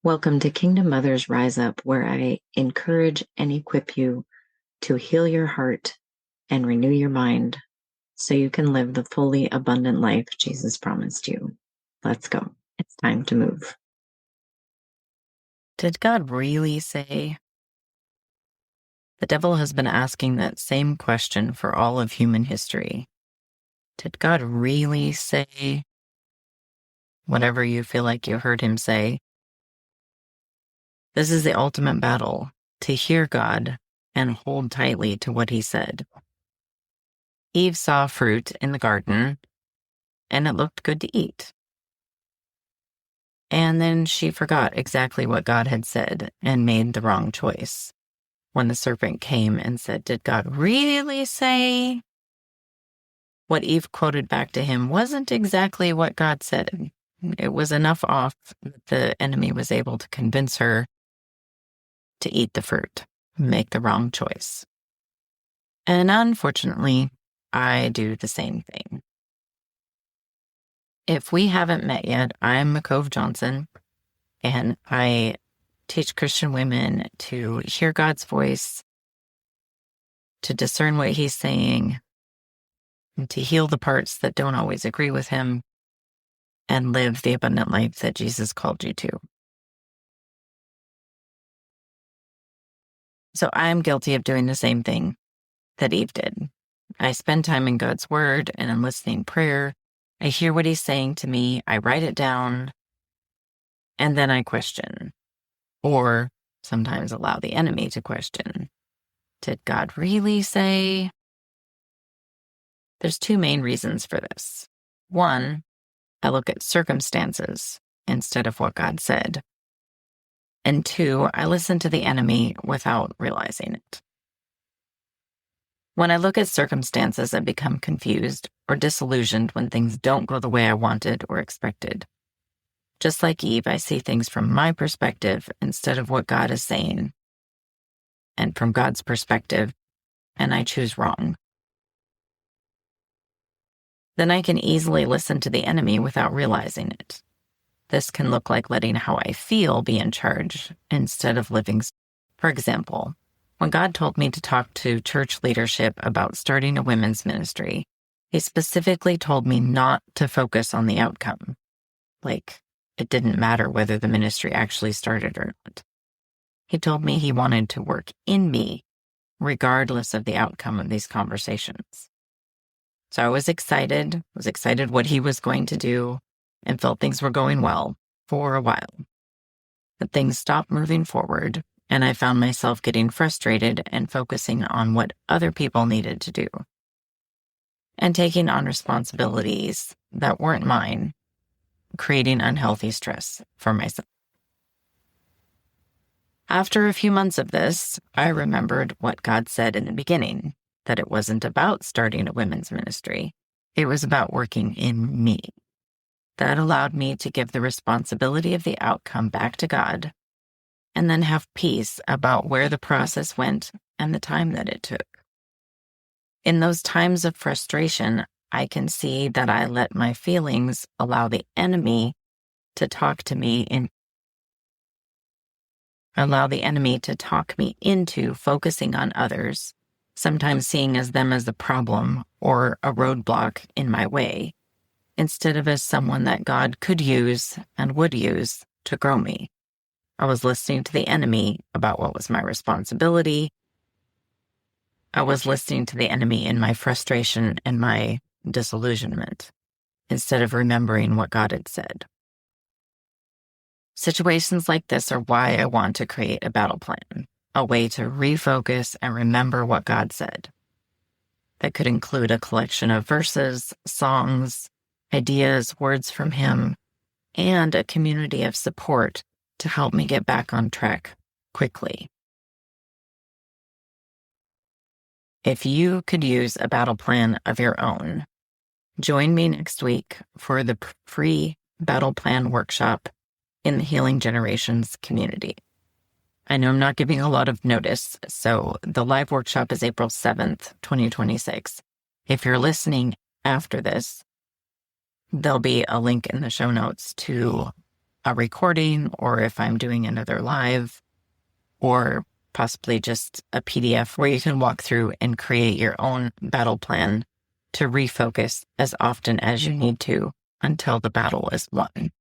Welcome to Kingdom Mothers Rise Up, where I encourage and equip you to heal your heart and renew your mind so you can live the fully abundant life Jesus promised you. Let's go. It's time to move. Did God really say? The devil has been asking that same question for all of human history. Did God really say whatever you feel like you heard him say? This is the ultimate battle, to hear God and hold tightly to what he said. Eve saw fruit in the garden, and it looked good to eat. And then she forgot exactly what God had said and made the wrong choice. When the serpent came and said, "Did God really say?" What Eve quoted back to him wasn't exactly what God said. It was enough off that the enemy was able to convince her to eat the fruit, make the wrong choice. And unfortunately, I do the same thing. If we haven't met yet, I'm Mukkove Johnson, and I teach Christian women to hear God's voice, to discern what he's saying, and to heal the parts that don't always agree with him, and live the abundant life that Jesus called you to. So I'm guilty of doing the same thing that Eve did. I spend time in God's word and in listening prayer. I hear what he's saying to me. I write it down, and then I question, or sometimes allow the enemy to question. Did God really say? There's two main reasons for this. One, I look at circumstances instead of what God said. And two, I listen to the enemy without realizing it. When I look at circumstances, I become confused or disillusioned when things don't go the way I wanted or expected. Just like Eve, I see things from my perspective instead of what God is saying, and from God's perspective, and I choose wrong. Then I can easily listen to the enemy without realizing it. This can look like letting how I feel be in charge instead of living. For example, when God told me to talk to church leadership about starting a women's ministry, he specifically told me not to focus on the outcome. Like, it didn't matter whether the ministry actually started or not. He told me he wanted to work in me, regardless of the outcome of these conversations. So I was excited what he was going to do, and felt things were going well for a while. But things stopped moving forward, and I found myself getting frustrated and focusing on what other people needed to do, and taking on responsibilities that weren't mine, creating unhealthy stress for myself. After a few months of this, I remembered what God said in the beginning, that it wasn't about starting a women's ministry. It was about working in me. That allowed me to give the responsibility of the outcome back to God, and then have peace about where the process went and the time that it took. In those times of frustration, I can see that I let my feelings allow the enemy to talk me into focusing on others, sometimes seeing them as the problem or a roadblock in my way, instead of as someone that God could use and would use to grow me. I was listening to the enemy about what was my responsibility. I was listening to the enemy in my frustration and my disillusionment, instead of remembering what God had said. Situations like this are why I want to create a battle plan, a way to refocus and remember what God said. That could include a collection of verses, songs, ideas, words from him, and a community of support to help me get back on track quickly. If you could use a battle plan of your own, join me next week for the free battle plan workshop in the Healing Generations community. I know I'm not giving a lot of notice, so the live workshop is April 7th, 2026. If you're listening after this, there'll be a link in the show notes to a recording or if I'm doing another live, or possibly just a PDF where you can walk through and create your own battle plan to refocus as often as you need to until the battle is won.